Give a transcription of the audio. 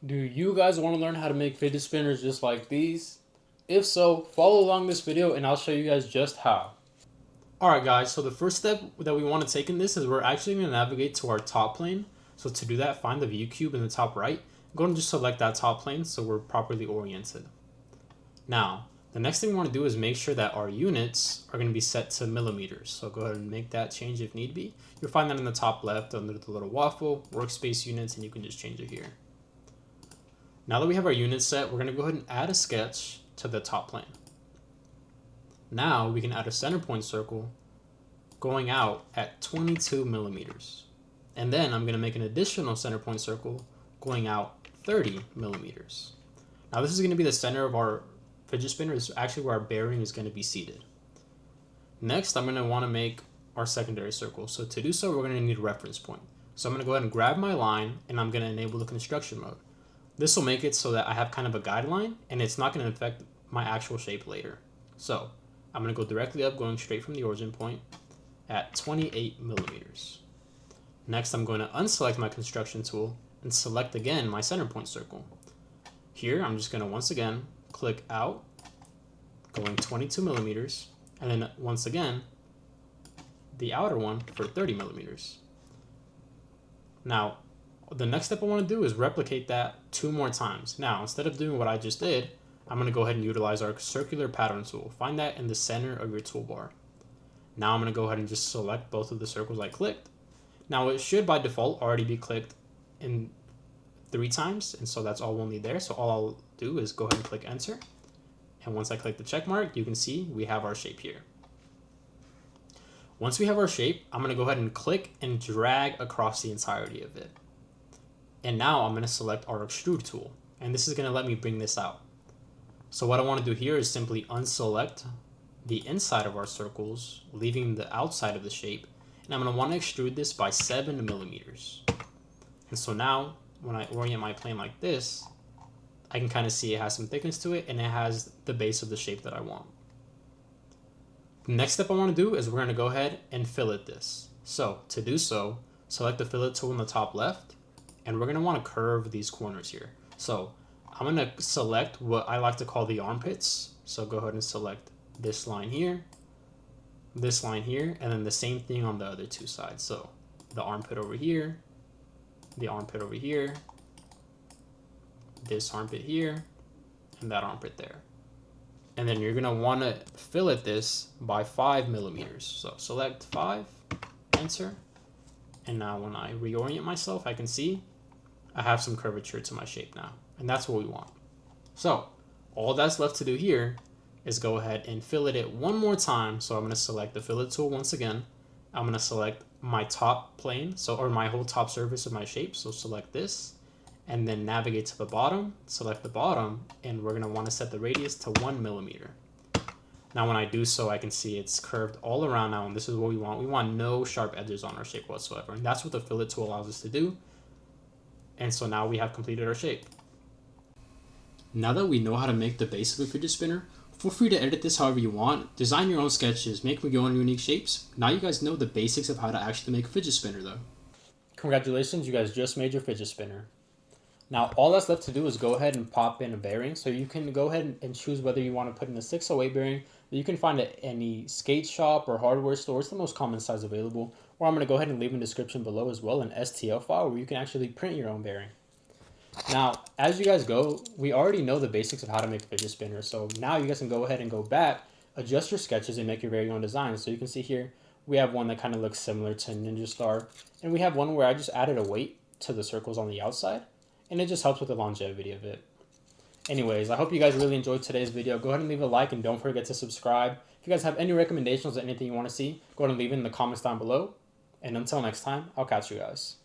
Do you guys want to learn how to make fidget spinners just like these? If so, follow along this video and I'll show you guys just how. Alright guys, so the first step that we want to take in this is we're actually going to navigate to our top plane. So to do that, find the view cube in the top right. Go and just select that top plane so we're properly oriented. Now, the next thing we want to do is make sure that our units are going to be set to millimeters. So go ahead and make that change if need be. You'll find that in the top left under the little waffle, workspace units, and you can just change it here. Now that we have our units set, we're going to go ahead and add a sketch to the top plane. Now we can add a center point circle going out at 22 millimeters. And then I'm going to make an additional center point circle going out 30 millimeters. Now this is going to be the center of our fidget spinner. This is actually where our bearing is going to be seated. Next, I'm going to want to make our secondary circle. So to do so, we're going to need a reference point. So I'm going to go ahead and grab my line and I'm going to enable the construction mode. This will make it so that I have kind of a guideline and it's not going to affect my actual shape later. So I'm going to go directly up, going straight from the origin point at 28 millimeters. Next, I'm going to unselect my construction tool and select again my center point circle. Here, I'm just going to once again click out, going 22 millimeters, and then once again, the outer one for 30 millimeters. Now, the next step I want to do is replicate that 2 more times. Now, instead of doing what I just did, I'm going to go ahead and utilize our circular pattern tool. Find that in the center of your toolbar. Now I'm going to go ahead and just select both of the circles I clicked. Now it should by default already be clicked in 3 times, and so that's all we'll need there. So all I'll do is go ahead and click enter. And once I click the check mark, you can see we have our shape here. Once we have our shape, I'm going to go ahead and click and drag across the entirety of it. And now I'm going to select our extrude tool, and this is going to let me bring this out. So what I want to do here is simply unselect the inside of our circles, leaving the outside of the shape, and I'm going to want to extrude this by 7 millimeters. And so now when I orient my plane like this, I can kind of see it has some thickness to it and it has the base of the shape that I want. The next step I want to do is we're going to go ahead and fillet this. So to do so, select the fillet tool in the top left, and we're going to want to curve these corners here. So I'm going to select what I like to call the armpits. So go ahead and select this line here, and then the same thing on the other 2 sides. So the armpit over here, the armpit over here, this armpit here, and that armpit there. And then you're going to want to fillet this by 5 millimeters. So select 5, enter. And now when I reorient myself, I can see I have some curvature to my shape now. And that's what we want. So all that's left to do here is go ahead and fillet it one more time. So I'm going to select the fillet tool once again. I'm going to select my top plane, or my whole top surface of my shape. So select this and then navigate to the bottom, select the bottom, and we're going to want to set the radius to 1 millimeter. Now when I do so, I can see it's curved all around now, and this is what we want. We want no sharp edges on our shape whatsoever, and that's what the fillet tool allows us to do. And so now we have completed our shape. Now that we know how to make the base of a fidget spinner, feel free to edit this however you want, design your own sketches, make your own unique shapes. Now you guys know the basics of how to actually make a fidget spinner though. Congratulations, you guys just made your fidget spinner. Now all that's left to do is go ahead and pop in a bearing. So you can go ahead and choose whether you want to put in a 608 bearing that you can find at any skate shop or hardware store. It's the most common size available. Or I'm going to go ahead and leave in the description below as well an STL file where you can actually print your own bearing. Now, as you guys go, we already know the basics of how to make a fidget spinner. So now you guys can go ahead and go back, adjust your sketches, and make your very own designs. So you can see here, we have one that kind of looks similar to Ninja Star. And we have one where I just added a weight to the circles on the outside. And it just helps with the longevity of it. Anyways, I hope you guys really enjoyed today's video. Go ahead and leave a like and don't forget to subscribe. If you guys have any recommendations or anything you want to see, go ahead and leave it in the comments down below. And until next time, I'll catch you guys.